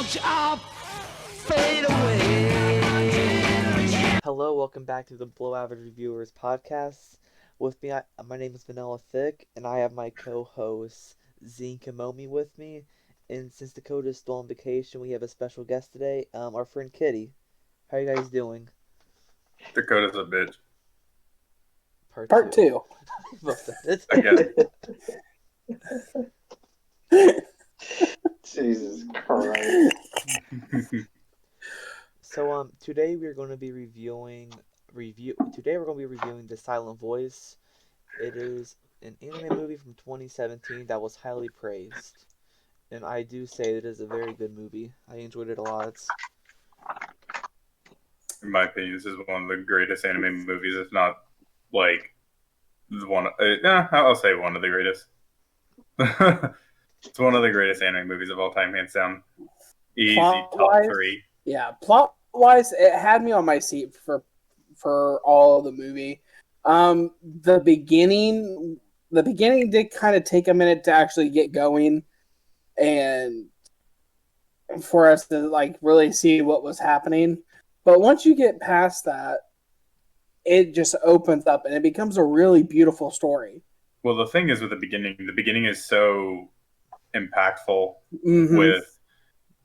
Don't you all fade away. Hello, welcome back to the Below Average Reviewers podcast. With me, my name is Vanilla Thick, and I have my co-host Zine Kamomi with me. And since Dakota is still on vacation, we have a special guest today, our friend Kitty. How are you guys doing? Dakota's a bitch. Part two. Both said it. Again. Jesus Christ. So today we're going to be reviewing The Silent Voice. It is an anime movie from 2017 that was highly praised. And I do say it is a very good movie. I enjoyed it a lot. In my opinion, this is one of the greatest anime movies, if not like one. I'll say one of the greatest. It's one of the greatest anime movies of all time, hands down. Easy top 3. Yeah, plot-wise, it had me on my seat for all of the movie. The beginning did kind of take a minute to actually get going, and for us to like really see what was happening. But once you get past that, it just opens up and it becomes a really beautiful story. Well, the thing is with the beginning is so impactful with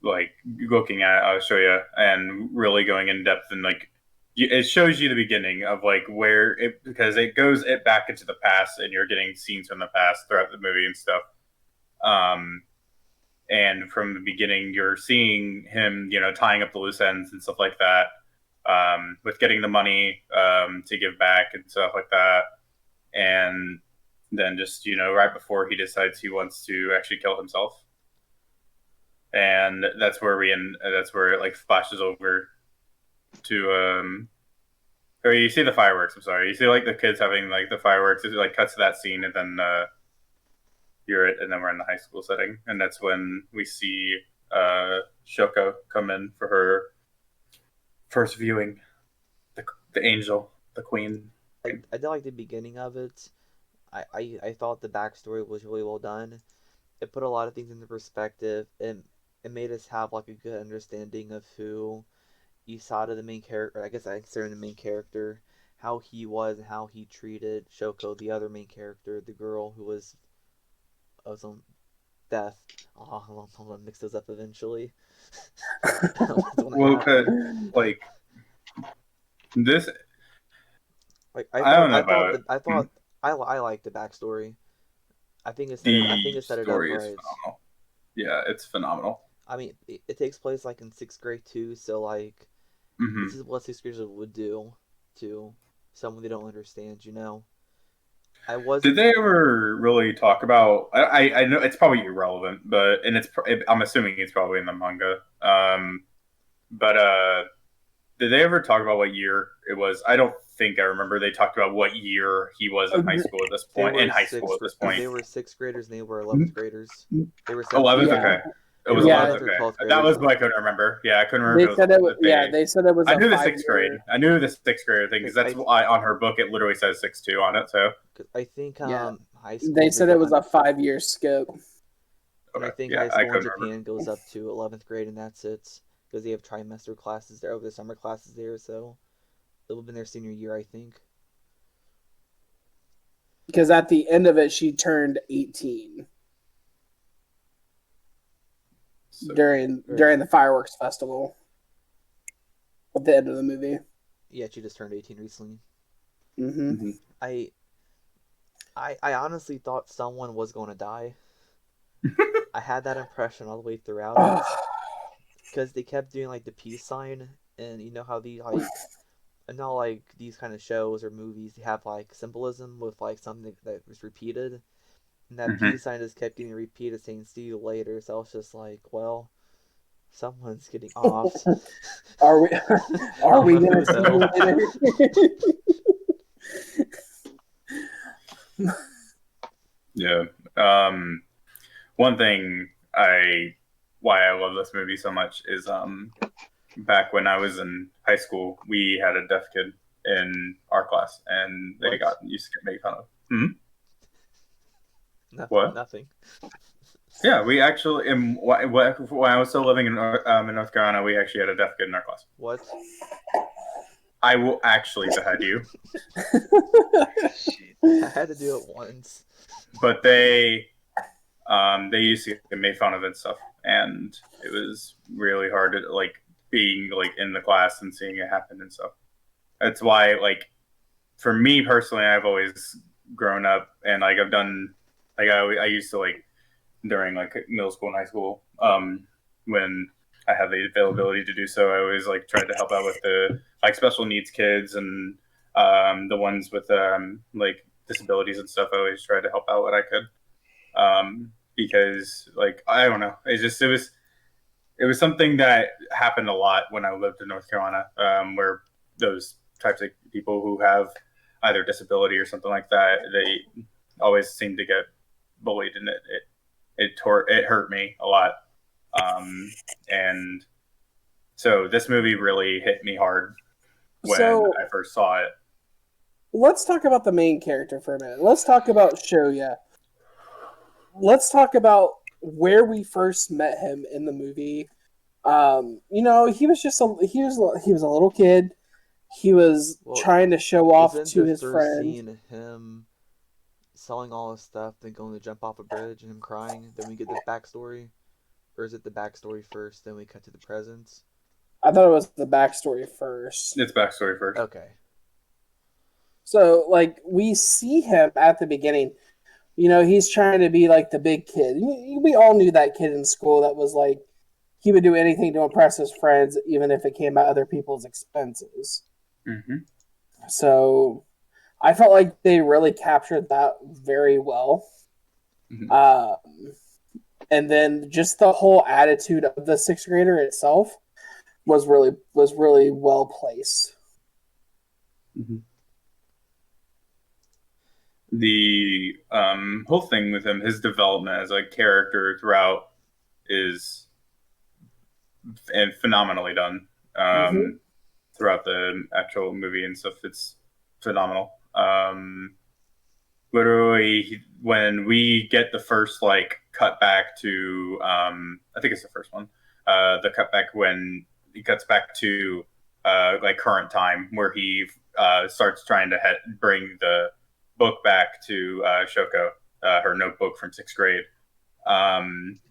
like looking at I'll show you and really going in depth and like it shows you the beginning of like where it because it goes back into the past and you're getting scenes from the past throughout the movie and stuff. And from the beginning, you're seeing him, tying up the loose ends and stuff like that, with getting the money to give back and stuff like that. And then just, right before he decides he wants to actually kill himself. And that's where that's where it like flashes over to, or you see the fireworks, I'm sorry. You see like the kids having like the fireworks, it like cuts to that scene and then, and then we're in the high school setting, and that's when we see Shoko come in for her first viewing. The angel, the queen. I did like the beginning of it. I thought the backstory was really well done. It put a lot of things into perspective, and it made us have like a good understanding of who Isada, the main character, I guess I consider him the main character, how he was and how he treated Shoko, the other main character, the girl who was on death. Oh, I'll mix those up eventually. Well, like this. I liked the backstory. I think it set it up right. Phenomenal. Yeah, it's phenomenal. I mean, it takes place like in 6th grade too, so like this is what 6th graders would do to someone they don't understand, Did they ever really talk about? I know it's probably irrelevant, but I'm assuming it's probably in the manga. But did they ever talk about what year it was? I don't think I remember. They talked about what year he was in high school at this point. They were 6th graders and they were 11th graders. They were 11th. Yeah. Okay. It was 11th. Okay. That was what I couldn't remember. Yeah, I couldn't remember. They said it was. I knew the 6th grade. I knew the 6th grader thing because that's why on her book it literally says 6-2 on it. So I think high school. They said it was a 5-year skip. And I think high school in Japan goes up to 11th grade, and that's it. Because they have trimester classes there, over the summer classes there, so it will have been their senior year, I think. Because at the end of it, she turned 18 during the fireworks festival. At the end of the movie. Yeah, she just turned 18 recently. Mm-hmm. I honestly thought someone was going to die. I had that impression all the way throughout it. Because they kept doing like the peace sign, and you know how these like these kind of shows or movies, they have like symbolism with like something that was repeated, and that peace sign just kept getting repeated, saying "see you later." So I was just like, well, someone's getting off. Are we gonna see you later? Yeah. One thing why I love this movie so much is back when I was in high school, we had a deaf kid in our class, and they used to get made fun of. Nothing, What? Nothing. Yeah, we actually, when I was still living in North Carolina, we actually had a deaf kid in our class. What? I will actually behead you. Shit. I had to do it once. But they used to get made fun of and stuff, and it was really hard to like being like in the class and seeing it happen and stuff. That's why, like, for me personally, I've always grown up and like I've done like I used to like during like middle school and high school when I had the availability to do so. I always like tried to help out with the like special needs kids and the ones with like disabilities and stuff. I always tried to help out what I could because like I don't know, it was something that happened a lot when I lived in North Carolina, where those types of people who have either disability or something like that, they always seem to get bullied, and it hurt me a lot. And so this movie really hit me hard when So I first saw it. let's talk about the main character for a minute. Let's talk about Shoya. Let's talk about where we first met him in the movie. He was just he was a little kid. He was Well, trying to show off Isn't to the his first friend. scene him selling all his stuff, then going to jump off a bridge and him crying? Then we get this backstory, or is it the backstory first, then we cut to the present? I thought it was the backstory first. Its backstory first. Okay. So, like, we see him at the beginning. He's trying to be like the big kid. We all knew that kid in school that was like, he would do anything to impress his friends, even if it came at other people's expenses. Mm-hmm. So, I felt like they really captured that very well. Mhm. And then just the whole attitude of the sixth grader itself was really well placed. Mm-hmm. The whole thing with him, his development as a character throughout is phenomenally done. Throughout the actual movie and stuff, it's phenomenal. Literally, when we get the first like cut back to, I think it's the first one, the cut back when he cuts back to like current time, where he starts trying to bring the book back to Shoko, her notebook from sixth grade.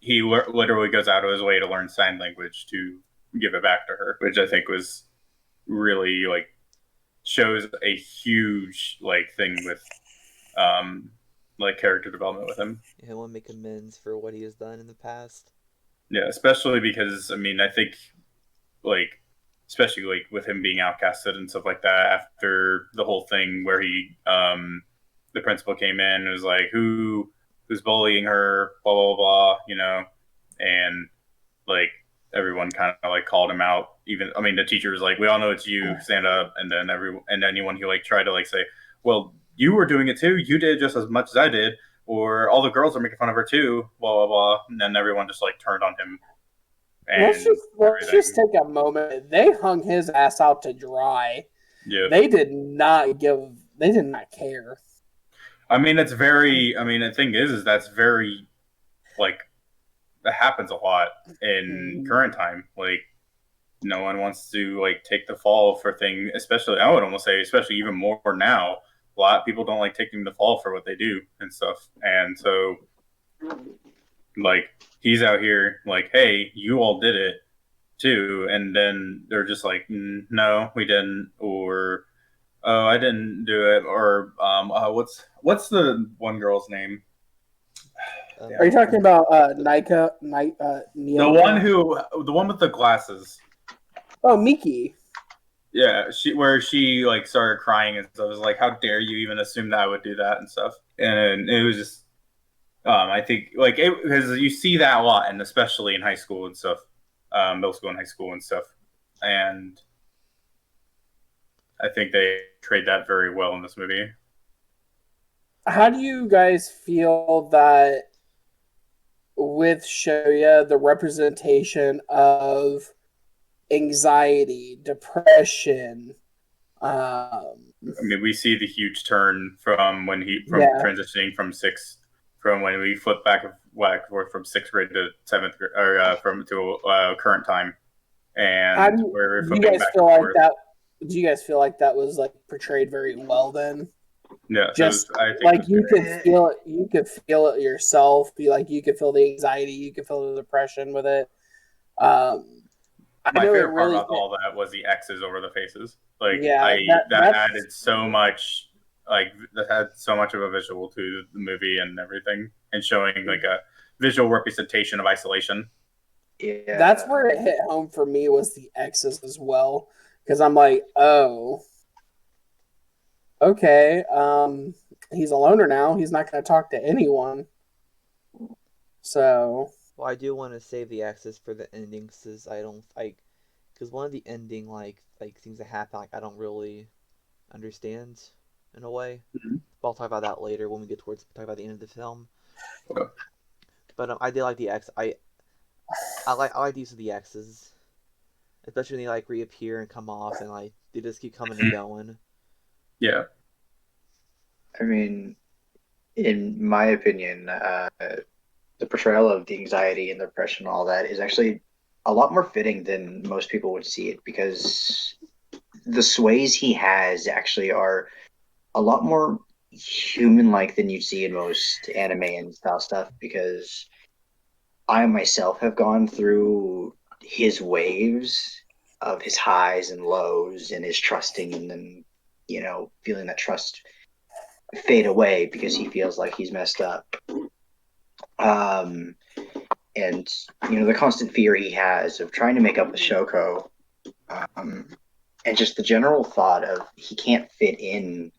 He literally goes out of his way to learn sign language to give it back to her, which I think was really like shows a huge like thing with like character development with him. He'll make amends for what he has done in the past. Yeah, especially because I mean I think like especially like with him being outcasted and stuff like that after the whole thing where he the principal came in and was like who's bullying her, blah blah blah, and like everyone kind of like called him out. Even I mean the teacher was like, we all know it's you, stand up. And then anyone who like tried to like say, well, you were doing it too, you did just as much as I did, or all the girls are making fun of her too, blah blah blah. And then everyone just like turned on him. And Let's just take a moment. They hung his ass out to dry. Yeah. They did not care. I mean, it's very. I mean, the thing is that's very, like, that happens a lot in current time. Like, no one wants to like take the fall for things. Especially, I would almost say, especially even more now. A lot of people don't like taking the fall for what they do and stuff. And so, like, he's out here like, hey, you all did it too, and then they're just like, no, we didn't, or oh, I didn't do it, or what's the one girl's name? Are you talking about Nika? The one with the glasses. Oh, Miki. Yeah, she like started crying and stuff. It was like, how dare you even assume that I would do that and stuff. And it was just, I think like because you see that a lot, and especially in high school and stuff, middle school and high school and stuff, and I think they portrayed that very well in this movie. How do you guys feel that with Shoya, the representation of anxiety, depression? I mean, we see the huge turn from when transitioning from when we flip back of from 6th grade to 7th grade, or from to current time, How and do you, we're do you flipping guys back feel and like forth. that? Do you guys feel like that was like portrayed very well then? Yeah, Just I think like it was you good. could feel it, you could feel it yourself. Be like you could feel the anxiety, you could feel the depression with it. I My know it favorite part really about all that was the X's over the faces. Like yeah, that that's added so much, like that had so much of a visual to the movie and everything, and showing like a visual representation of isolation. Yeah. that's where it hit home for me was the X's as well. Because I'm like, oh, okay, he's a loner now. He's not gonna talk to anyone. So Well, I do want to save the X's for the endings, because I don't like, because one of the ending like things that happen, like I don't really understand in a way. Mhm. But I'll talk about that later when we get towards talk about the end of the film. Okay. But I did like the X. I like the use of the X's, especially when they like reappear and come off, and like they just keep coming and going. Yeah. I mean, in my opinion, the portrayal of the anxiety and depression and all that is actually a lot more fitting than most people would see it, because the sways he has actually are a lot more human-like than you'd see in most anime and style stuff, because I myself have gone through his waves of his highs and lows and his trusting, and then, feeling that trust fade away because he feels like he's messed up. Um, and the constant fear he has of trying to make up with Shoko, and just the general thought of he can't fit in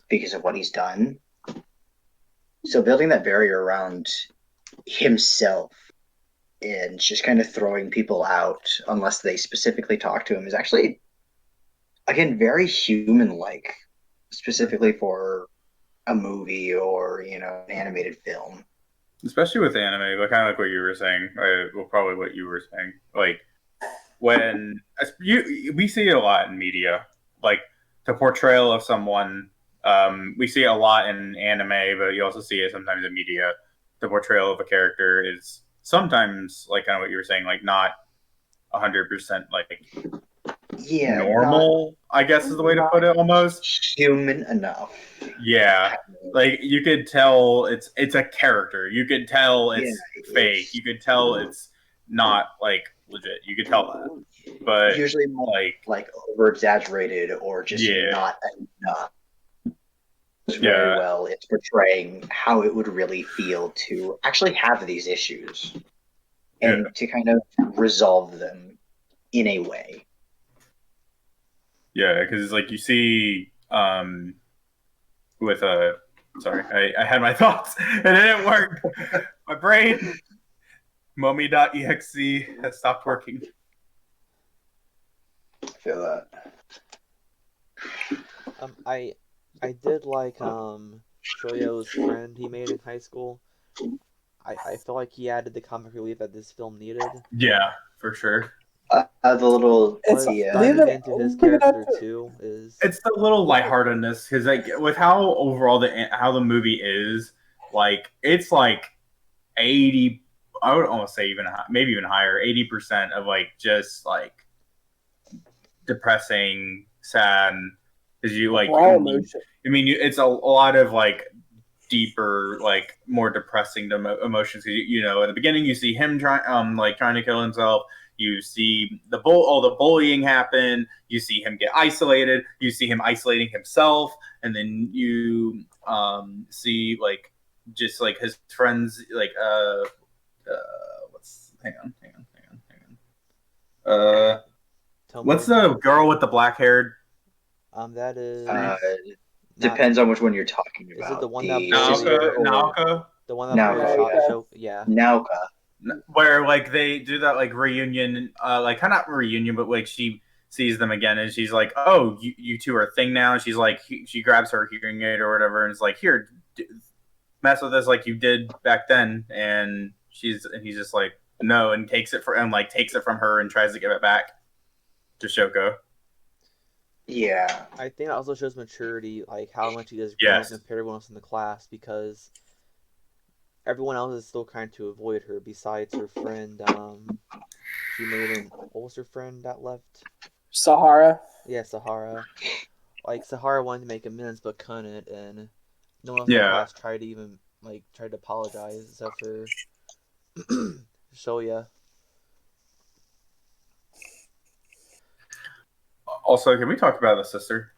because of what he's done. So building that barrier around himself and just kind of throwing people out unless they specifically talk to him is actually, again, very human-like, specifically for a movie or an animated film. Especially with anime, like kind of like what you were saying. Well, probably what you were saying. Like when we see it a lot in media, like the portrayal of someone. We see it a lot in anime, but you also see it sometimes in media. The portrayal of a character is sometimes like kind of what you were saying, like not 100% like Yeah, normal. I guess is the way to put it, almost. human enough. Yeah, like you could tell it's a character. You could tell it's fake. You could tell it's not like legit. You could tell that. But usually more like over exaggerated or just not enough. Very well. It's portraying how it would really feel to actually have these issues and to kind of resolve them in a way. Yeah, because like you see with sorry, I had my thoughts and it didn't work. My brain Momi.exe has stopped working. I feel that. I did like Shoyo's friend he made in high school. I feel like he added the comic relief that this film needed. Yeah, for sure. The little Funny into his character too is it's the little lightheartedness, because like with how overall how the movie is, like it's like 80, I would almost say even maybe even higher, 80% of like just like depressing, sad, because you like it's a lot of like deeper, like more depressing emotions. At the beginning you see him trying to kill himself. You see all the bullying happen. You see him get isolated. You see him isolating himself, and then you see like just like his friends like what's the girl with the black hair? That is depends on which one you're talking about. Is it the one that Naoka? The one that shot yeah. Naoka. Where like they do that like reunion, like kind of not reunion, but like she sees them again and she's like, "Oh, you two are a thing now." And she's like, she grabs her hearing aid or whatever and is like, "Here, mess with this like you did back then." And he's just like, "No," and takes it from her and tries to give it back to Shoko. Yeah, I think it also shows maturity, like how much he has grown compared to everyone else in the class, because everyone else is still trying to avoid her. Besides her friend, she made an what was her friend that left? Sahara. Yeah, Sahara. Like Sahara wanted to make amends but couldn't, and no one else in the Yeah. class tried to even tried to apologize except for Shoya. Also, can we talk about the sister?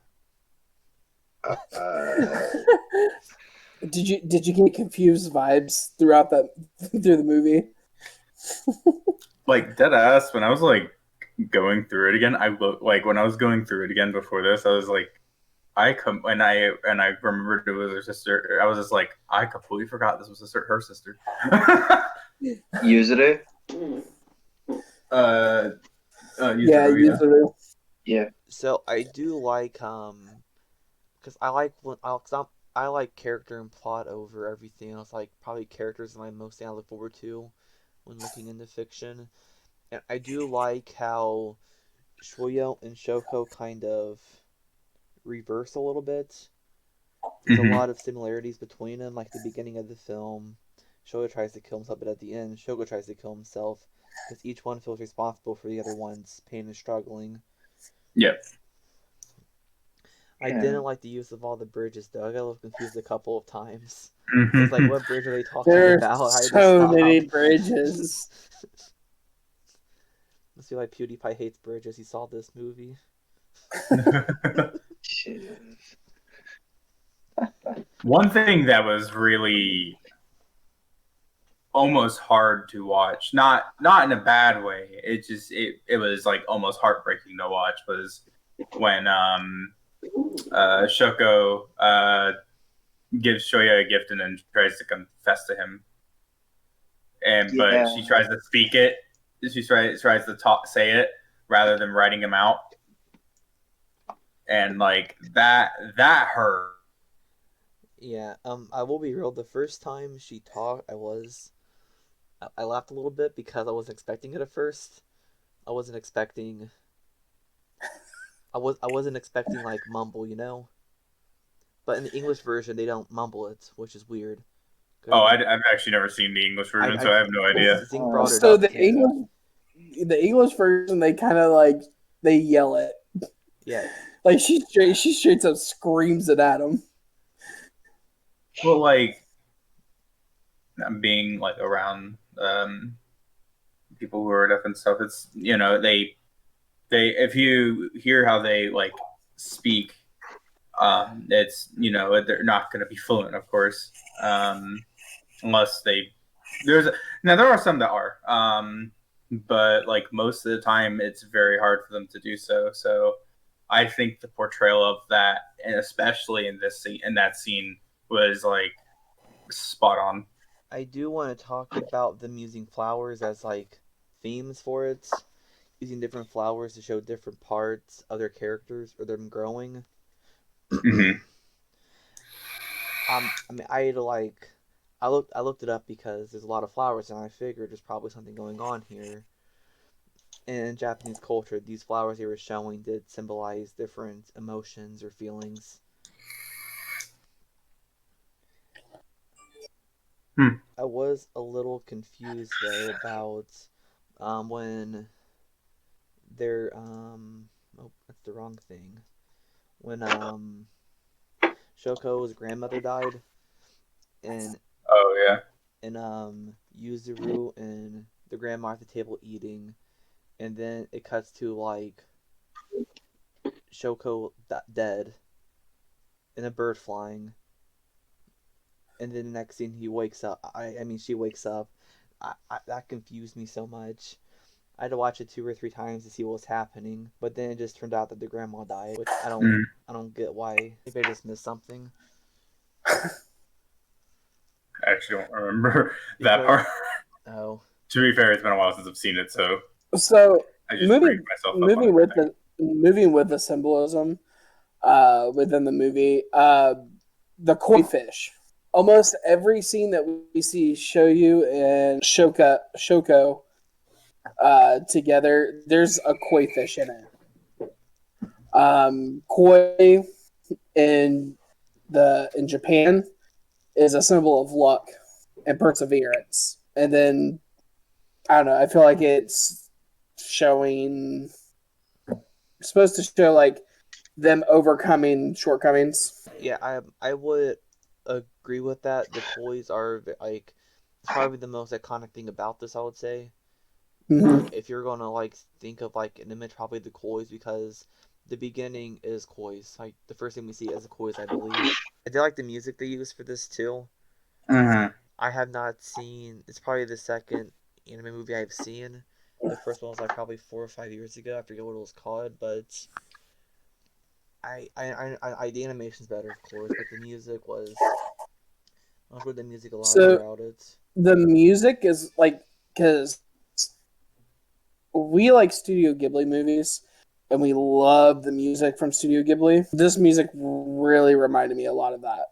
Did you get confused vibes throughout through the movie? Like dead ass. When I was like going through it again, when I was going through it again before this, I was like, I remembered it was her sister. I was just like, I completely forgot this was her sister. Yuzuru? Yeah, Yuzuru, Yuzuru. Yeah. So I do like because I like character and plot over everything else. Like probably characters that I mostly I look forward to when looking into fiction, and I do like how Shuyo and Shoko kind of reverse a little bit. There's a lot of similarities between them. Like the beginning of the film, Shoyo tries to kill himself, but at the end, Shoko tries to kill himself because each one feels responsible for the other one's pain and struggling. Yep. I Yeah. didn't like the use of all the bridges though. I got a little confused a couple of times. Mhm. It's like, what bridge are they talking There about? are I had to so stop. many bridges. Must be like PewDiePie hates bridges. He saw this movie. One thing that was really almost hard to watch, not in a bad way. It was like almost heartbreaking to watch was when Shoko gives Shoya a gift and then tries to confess to him. But she tries to speak it. She tries to say it rather than writing him out. And like that hurt. Yeah, I will be real. The first time she talked, I laughed a little bit because I wasn't expecting it at first. I wasn't expecting like mumble, you know. But in the English version, they don't mumble it, which is weird. Oh, I've actually never seen the English version, so I have no idea. Zing brought it So up. the English version, they kind of like they yell it. Yeah. Like she straight up screams it at him. Well, like being like around people who are deaf and stuff, it's they if you hear how they like speak, it's they're not going to be fluent, of course, unless there are some that are, but like most of the time it's very hard for them to do so. So I think the portrayal of that, and especially in that scene, was like spot on. I do want to talk about them using flowers as like themes for it, using different flowers to show different parts of their characters or them growing. Mm-hmm. I mean, I looked it up because there's a lot of flowers, and I figured there's probably something going on here. And in Japanese culture, these flowers they were showing did symbolize different emotions or feelings. I was a little confused though about when they're oh, that's the wrong thing. When Shoko's grandmother died, and Oh yeah. and Yuzuru and the grandma at the table eating, and then it cuts to like Shoko dead, and a bird flying, and then the next scene he wakes up. I mean she wakes up. That confused me so much. I had to watch it 2 or 3 times to see what was happening, but then it just turned out that the grandma died, which I don't get why. Maybe I just missed something. I actually don't remember that part. Oh. To be fair, it's been a while since I've seen it, so I just moving myself moving with the symbolism within the movie, the koi fish. Almost every scene that we see Shoyu and Shoko together, there's a koi fish in it. Koi in Japan is a symbol of luck. and perseverance. And then I don't know. I feel like it's supposed to show like them overcoming shortcomings. Yeah, I would agree with that. The toys are like it's probably the most iconic thing about this, I would say. Mm-hmm. If you're gonna like think of like an image, probably the Kois, because the beginning is Kois. Like the first thing we see is the Kois, I believe. I did like the music they used for this too. Mm-hmm. I have not seen. It's probably the second anime movie I've seen. The first one was like probably 4 or 5 years ago. I forget what it was called, but the animation's better, of course, but the music was. I enjoyed the music a lot So throughout it. the music is like because we like Studio Ghibli movies and we love the music from Studio Ghibli. This music really reminded me a lot of that.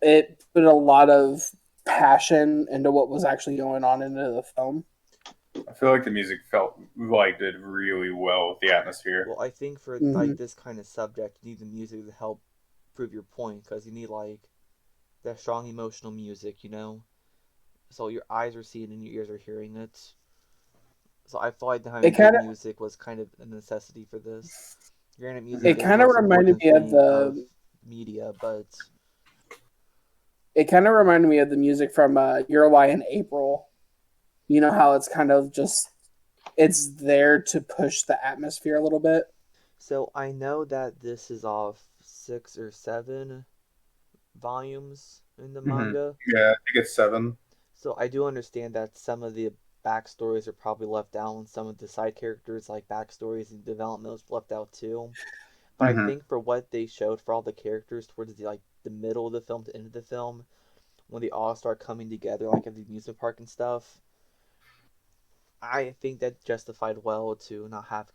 It put a lot of passion into what was actually going on into the film. I feel like the music felt like did really well with the atmosphere. Well, I think for Mm-hmm. like this kind of subject, you need the music to help prove your point, because you need like that strong emotional music, you know. So your eyes are seeing and your ears are hearing it. So I felt like having It kind good of music was kind of a necessity for this. Granted, music it is the kind of most reminded important me of thing of the media, but it kind of reminded me of the music from Your Lie in April. You know how it's kind of just it's there to push the atmosphere a little bit. so I know that this is off 6 or 7 volumes in the Mm-hmm. manga. Yeah, I think it's 7. So I do understand that some of the backstories are probably left out, and some of the side characters like backstories and development was left out too. But I Mm-hmm. think for what they showed for all the characters towards the middle of the film to end of the film, when they all start coming together like at the amusement park and stuff, I think that justified well to not have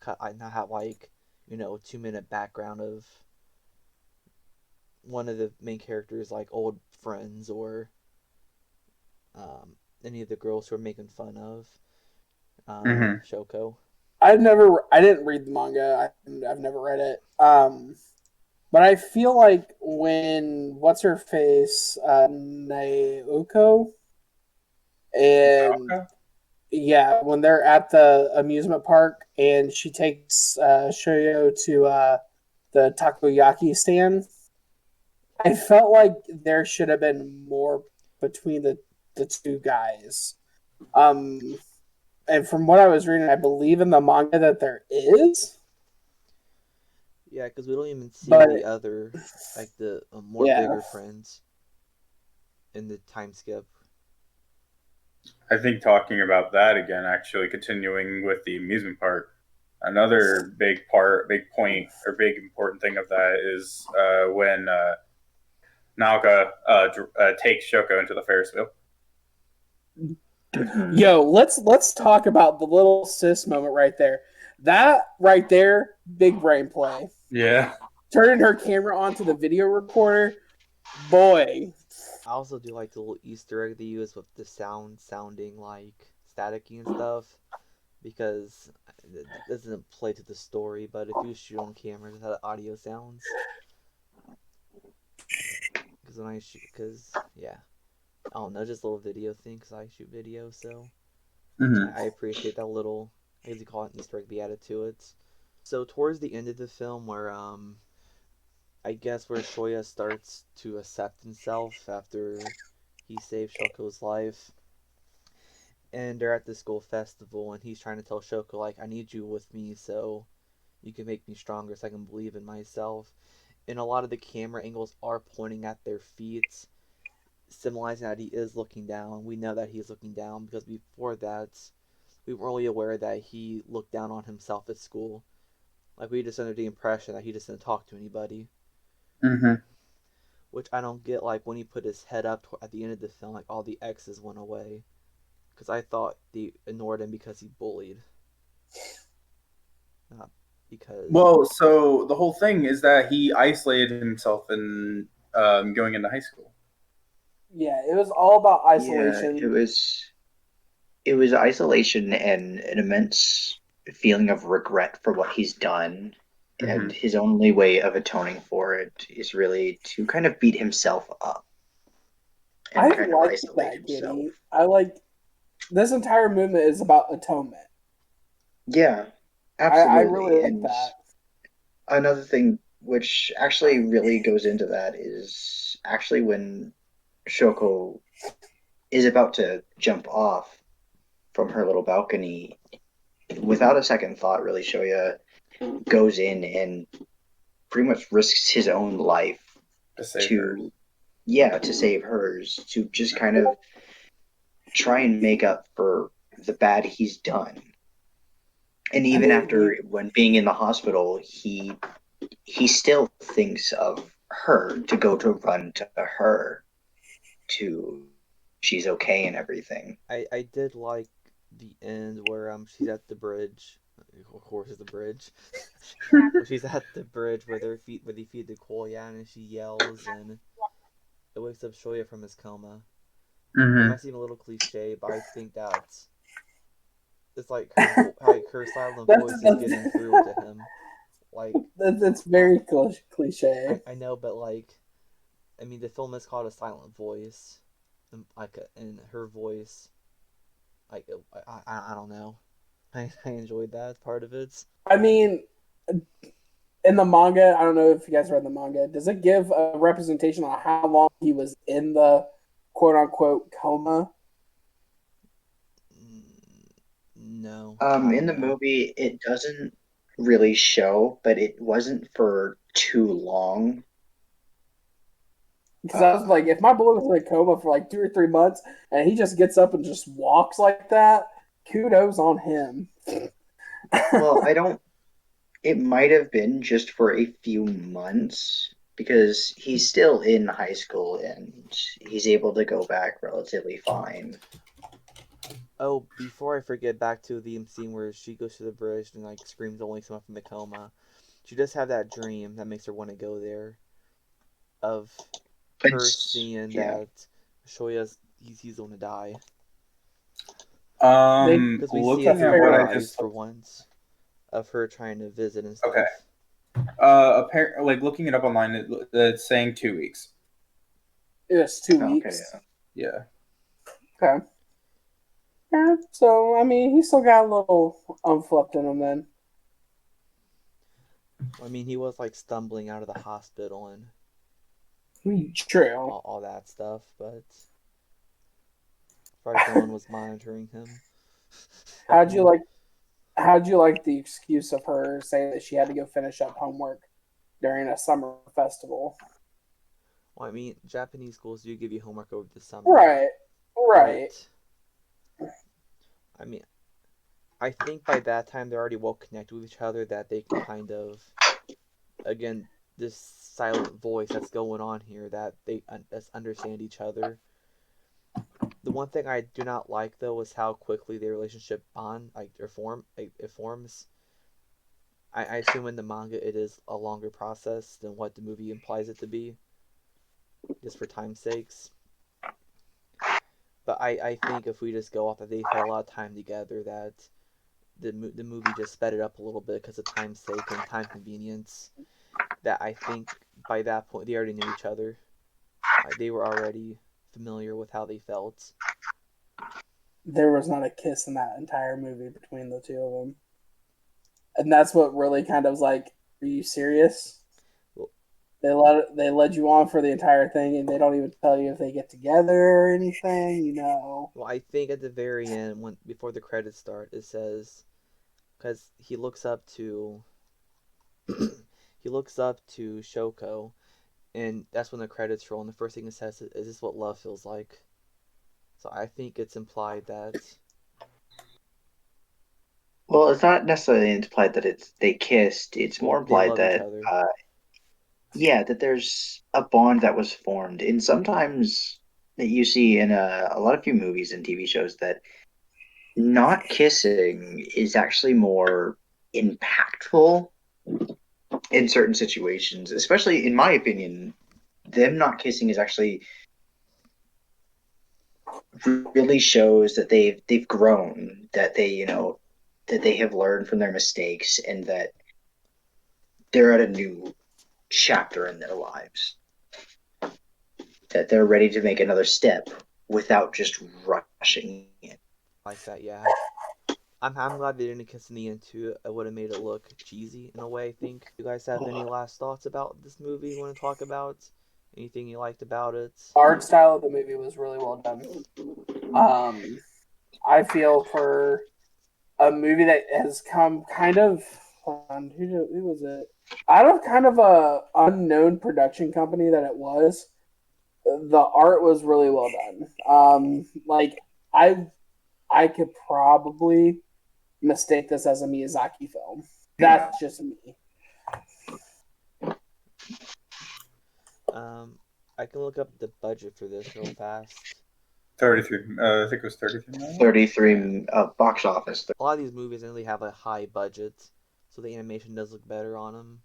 like 2 minute background of one of the main characters like old friends or any of the girls who are making fun of Mm-hmm. Shoko. I didn't read the manga. I've never read it. But I feel like when what's her face, Naoko, and Okay. yeah, when they're at the amusement park and she takes Shoyo to the takoyaki stand, I felt like there should have been more between the two guys. Um, and from what I was reading, I believe in the manga that there is, Yeah, because we don't even see but the other, like the more yeah, bigger friends in the time skip. I think talking about that again, actually continuing with the amusement park, another big point, or big important thing of that is when Naoka takes Shoko into the Ferris wheel. yo, let's talk about the little sis moment right there. That right there, big brain play. Yeah. Turning her camera onto the video recorder, boy. I also do like the little Easter egg they use with the sound sounding like staticky and stuff, because it doesn't play to the story, but if you shoot on camera, just how the audio sounds. Because when I shoot, because yeah, I don't know, just a little video thing, because I shoot video, so Mm-hmm. I appreciate that little, I guess you call it an Easter egg, they added to it. So towards the end of the film, where I guess where Shoya starts to accept himself after he saved Shoko's life, and they're at the school festival, and he's trying to tell Shoko like, I need you with me so you can make me stronger, so I can believe in myself. And a lot of the camera angles are pointing at their feet, symbolizing that he is looking down. We know that he's looking down because before that, we weren't really aware that he looked down on himself at school. Like, we just under the impression that he just didn't talk to anybody, Mm-hmm. which I don't get. Like, when he put his head up at the end of the film, like all the X's went away, because I thought they ignored him because he bullied, not because. Well, so the whole thing is that he isolated himself in going into high school. Yeah, it was all about Yeah, isolation. it was isolation and an immense feeling of regret for what he's done. And his only way of atoning for it is really to kind of beat himself up. I and kind of like isolate that, himself. Giddy. I like this entire movement is about atonement. Yeah, I really absolutely. like And that. another thing which actually really goes into that is actually when Shoko is about to jump off from her little balcony, without a second thought, really Shoya goes in and pretty much risks his own life To save her. to, yeah, to save hers, to just kind of try and make up for the bad he's done. And I even mean, after when being in the hospital, he still thinks of her to go to run to her to she's okay and everything. I did like the end where she's at the bridge. Of course, it's the bridge. Where she's at the bridge where they feed the Koyan and she yells and it wakes up Shoya from his coma. It Mm-hmm. might seem a little cliche, but I think that it's like her silent voice is getting through to him. Like that's very cliche. I know, but like I mean, the film is called A Silent Voice, and and her voice, like I don't know, I enjoyed that part of it. I mean, in the manga, I don't know if you guys read the manga. Does it give a representation on how long he was in the quote unquote coma? No, I In don't the know. movie, it doesn't really show, but it wasn't for too long. Because I was like, if my boy was in a coma for like 2 or 3 months and he just gets up and just walks like that, kudos on him. Well, I don't. It might have been just for a few months because he's still in high school and he's able to go back relatively fine. Oh, before I forget, back to the scene where she goes to the bridge and like screams only someone from the coma. She does have that dream that makes her want to go there of her It's seeing yeah. that Shoya's he's going to die They because we see it that's Looking through at what her fair. I eyes just for once of her trying to visit and okay. stuff. Like looking it up online, it's saying 2 weeks. It was two Okay, weeks. yeah. Yeah. Okay. Yeah, so I mean, he still got a little umflip in him then. I mean, he was like stumbling out of the hospital and True. all that stuff, but as far as no one was monitoring him. How'd you like? How'd you like the excuse of her saying that she had to go finish up homework during a summer festival? Well, I mean, Japanese schools do give you homework over the summer, Right. Right. but I mean, I think by that time they're already well connected with each other that they can kind of, again, this silent voice that's going on here that they understand each other. The one thing I do not like though is how quickly their relationship bond like it forms. I assume in the manga it is a longer process than what the movie implies it to be, just for time's sakes. But I think if we just go off that they've had a lot of time together, that the movie just sped it up a little bit because of time's sake and time convenience. That I think by that point they already knew each other. They were already familiar with how they felt. There was not a kiss in that entire movie between the two of them, and that's what really kind of was like, "Are you serious?" Well, They led you on for the entire thing, and they don't even tell you if they get together or anything. You know. well, I think at the very end, when before the credits start, it says because he looks up to he looks up to Shoko, and that's when the credits roll. And the first thing it says is this what love feels like? So I think it's implied that Well, it's not necessarily implied that it's they kissed. It's more they implied love each that other. yeah, that there's a bond that was formed. And sometimes that you see in a lot of few movies and TV shows that not kissing is actually more impactful in certain situations, especially in my opinion, them not kissing is actually really shows that they've grown, that they, that they have learned from their mistakes and that they're at a new chapter in their lives. that they're ready to make another step without just rushing it. Like that, yeah. I'm glad they didn't kiss in the end too. It would have made it look cheesy in a way, I think. You guys have any last thoughts about this movie you want to talk about? Anything you liked about it? Art style of the movie was really well done. I feel for a movie that has come kind of, hold on, who was it? Out of kind of a unknown production company that it was, the art was really well done. Like I could probably mistake this as a Miyazaki film. That's just me. I can look up the budget for this real fast. 33. I think it was 33 million. 33 box office. A lot of these movies really have a high budget, so the animation does look better on them.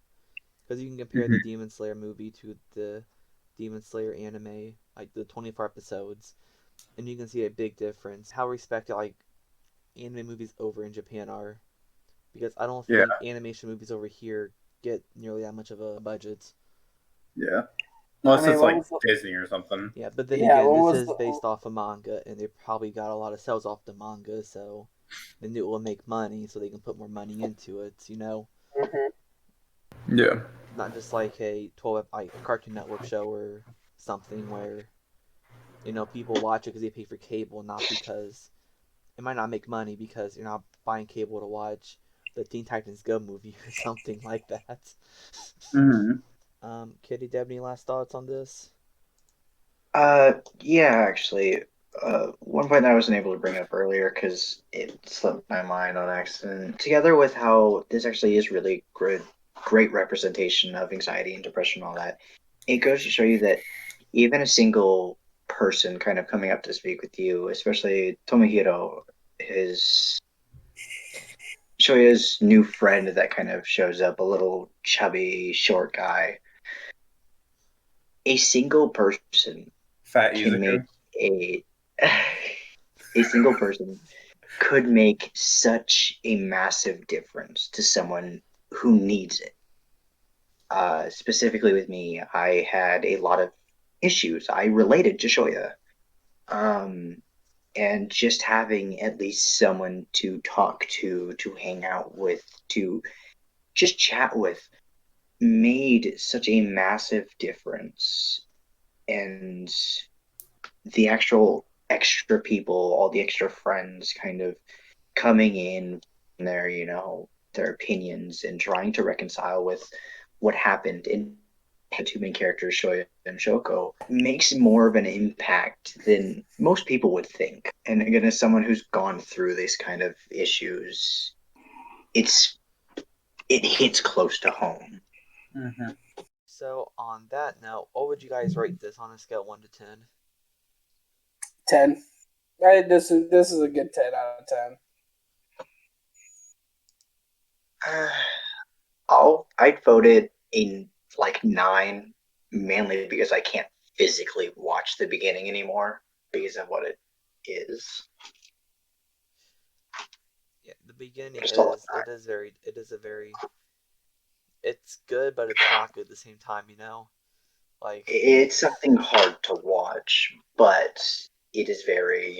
Because you can compare the Demon Slayer movie to the Demon Slayer anime, like the 24 episodes, and you can see a big difference. How respected like anime movies over in Japan are, because I don't think animation movies over here get nearly that much of a budget. Yeah. Unless I mean, it's like Disney or something. Yeah, but then again, this is based off a manga, and they probably got a lot of sales off the manga, so they knew it will make money, so they can put more money into it, you know? Yeah. Not just like a 12 like Cartoon Network show or something where, you know, people watch it because they pay for cable, not because it might not make money because you're not buying cable to watch the Teen Titans Go movie or something like that. Kitty, do you have any last thoughts on this? Yeah, actually, one point that I wasn't able to bring up earlier because it slipped my mind on accident. Together with how this actually is really great representation of anxiety and depression and all that, it goes to show you that even a single person kind of coming up to speak with you, especially Tomohiro, his Shoya's new friend that kind of shows up, a little chubby, short guy. A single person Fat can make Izuku. a single person could make such a massive difference to someone who needs it. Specifically with me, I had a lot of issues. I related to Shoya. And just having at least someone to talk to hang out with, to just chat with, made such a massive difference. And the actual extra people, all the extra friends kind of coming in their, their opinions and trying to reconcile with what happened in the two main characters, Shoya and Shoko, makes more of an impact than most people would think. And again, as someone who's gone through these kind of issues, it hits close to home. So on that note, what would you guys rate this on a scale 1 to 10? 10. This is a good 10 out of 10. I'd vote it in like 9, mainly because I can't physically watch the beginning anymore because of what it is. Yeah, the beginning it's good, but it's not good at the same time, you know? Like it's something hard to watch, but it is very,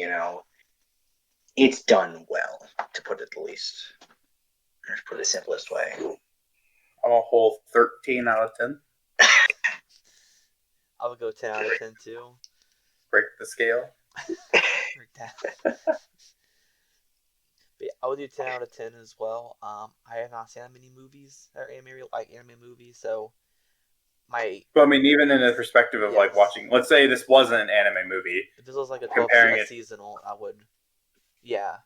it's done well, to put it the least. Or to put it the simplest way. I'm a whole 13 out of 10. I would go 10 out of 10 too. Break the scale. Break that. But yeah, I would do 10 out of 10 as well. I have not seen that many movies or anime movies, so Well, I mean, even in the perspective of like watching, let's say this wasn't an anime movie. If this was like a 12 seasonal, I would. Yeah.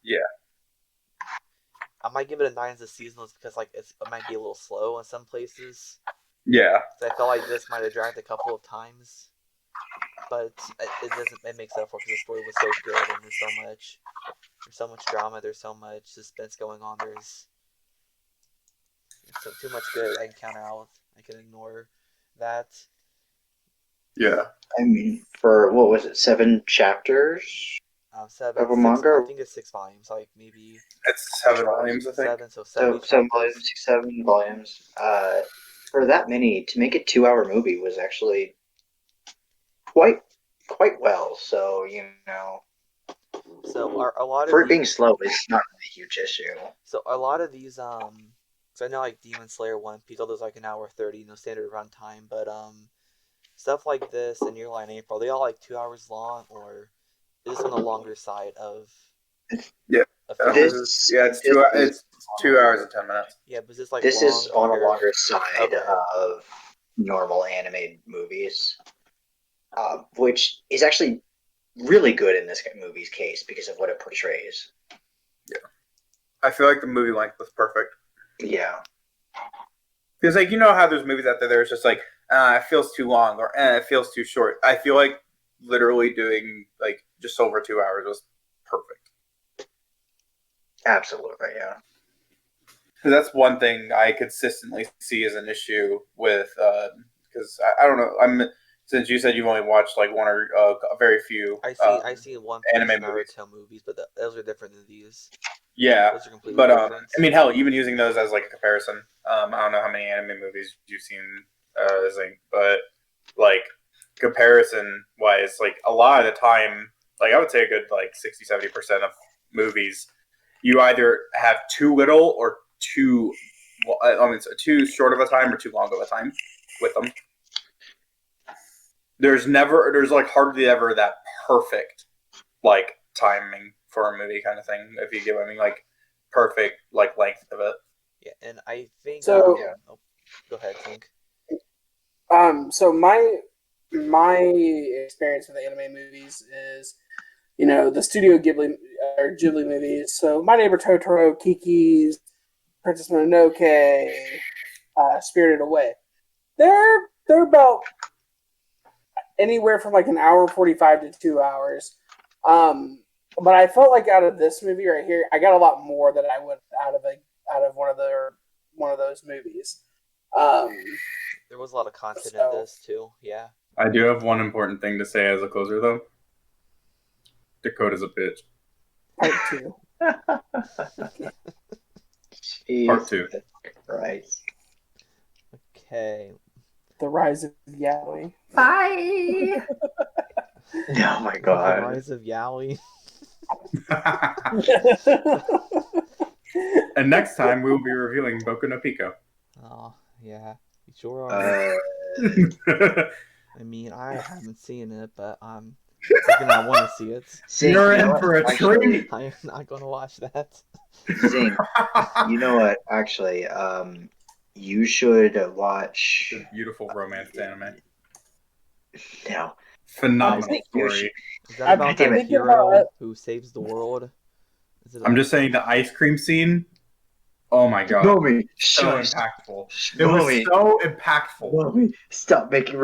I might give it a 9 as a seasonal because like it might be a little slow in some places. Yeah. So I felt like this might have dragged a couple of times, but it doesn't. It makes up for because the story was so good and there's so much drama. There's so much suspense going on. There's too much good I can counter out. I can ignore that. Yeah. I mean, for what was it, 7 chapters? 7 of a manga? I think it's 6 volumes, like maybe. It's 7 volumes, I think. 7, so 7 volumes, 7 volumes. For that many, to make a 2-hour movie was actually quite quite well. So, you know, So are a lot for of it being these slow, it's not really a huge issue. so a lot of these so I know like Demon Slayer, One Piece, all those like an hour 30, standard runtime, but stuff like this and Your Lie in April, they all like 2 hours long, or is this on the longer side of Yeah. This It's this is it's 2 hours and 10 minutes. Yeah, but is this like this is long on a compared? longer side Okay. of normal animated movies, which is actually really good in this movie's case because of what it portrays. I feel like the movie length was perfect. Yeah. Because, like, you know how there's movies out there that are just like, it feels too long, or it feels too short. I feel like literally doing, like, just over 2 hours was perfect. Absolutely, yeah. Because that's one thing I consistently see as an issue with, because I don't know, since you said you've only watched, like, one or a very few I see One Piece anime and movies. Naruto movies, but those are different than these. Yeah, Those are completely but different. I mean, hell, even using those as like a comparison, I don't know how many anime movies you've seen, but like comparison wise, like a lot of the time, like I would say a good like 60-70% of movies, you either have too little or too, too short of a time or too long of a time with them. There's like hardly ever that perfect like timing for a movie kind of thing, if you get what I mean, like perfect like length of it. Yeah, and I think So- oh, go ahead, Tink. So my experience with anime movies is, you know, the Studio Ghibli or Ghibli movies. So My Neighbor Totoro, Kiki's, Princess Mononoke, Spirited Away. They're about anywhere from like an hour and 45 to 2 hours. But I felt like out of this movie right here, I got a lot more than I would out of one of those movies. There was a lot of content So- in this too. Yeah. I do have one important thing to say as a closer though. Dakota's a bitch. Part 2. Part 2. Right. Okay. The Rise of Yaoi. Bye. Oh my The god. Rise of Yaoi. And next time we will be reviewing Boku no Pico. Oh, yeah. You sure are. I mean, I haven't seen it, but I'm thinking I want to see it. Zing, You're you know in what? for a Actually, treat. I am not going to watch that. Zing, you know what? Actually, you should watch. It's a beautiful romance anime. No, Phenomenal think you story. Is that I'm about thinking that about hero it. who saves the world? Is it I'm just saying the ice cream scene. Oh my god. Mommy, So shush. impactful. It was Mommy, so impactful. Mommy, stop making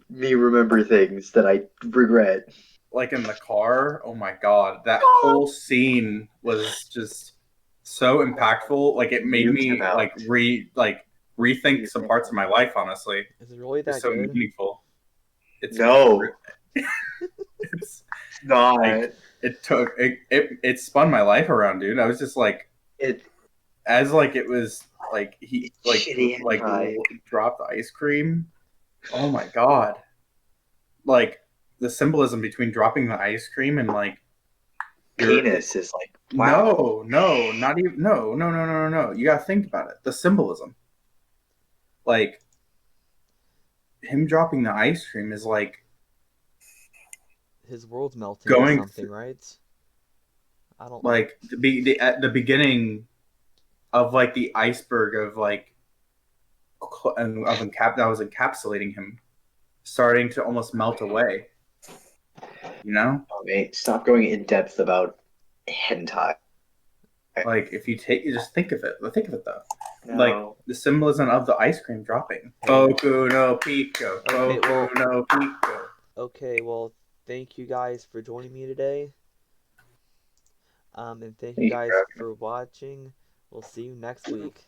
me remember things that I regret. Like in the car. Oh my god. That whole scene was just so impactful. Like it made Mute me him out. rethink some parts of my life, honestly. Is it really It's that so good? meaningful. It's No, it's not. like it spun my life around, dude. I was just like, It. as like it was like he like Shitty like hentai. dropped the ice cream. Oh my god! Like the symbolism between dropping the ice cream and like your Penis is like wow. no, not even no. You gotta think about it. The symbolism, like him dropping the ice cream, is like His world's melting Going or something, right? I don't like at the beginning of like the iceberg of like that was encapsulating him, starting to almost melt away. You know, Mommy, stop going in depth about hentai. like if you just think of it. Think of it though. No. Like the symbolism of the ice cream dropping. Hey. Boku no Pico. Okay, well- Boku no Pico. Okay, well, thank you guys for joining me today. And thank you Thank you guys for having for watching. We'll see you next week.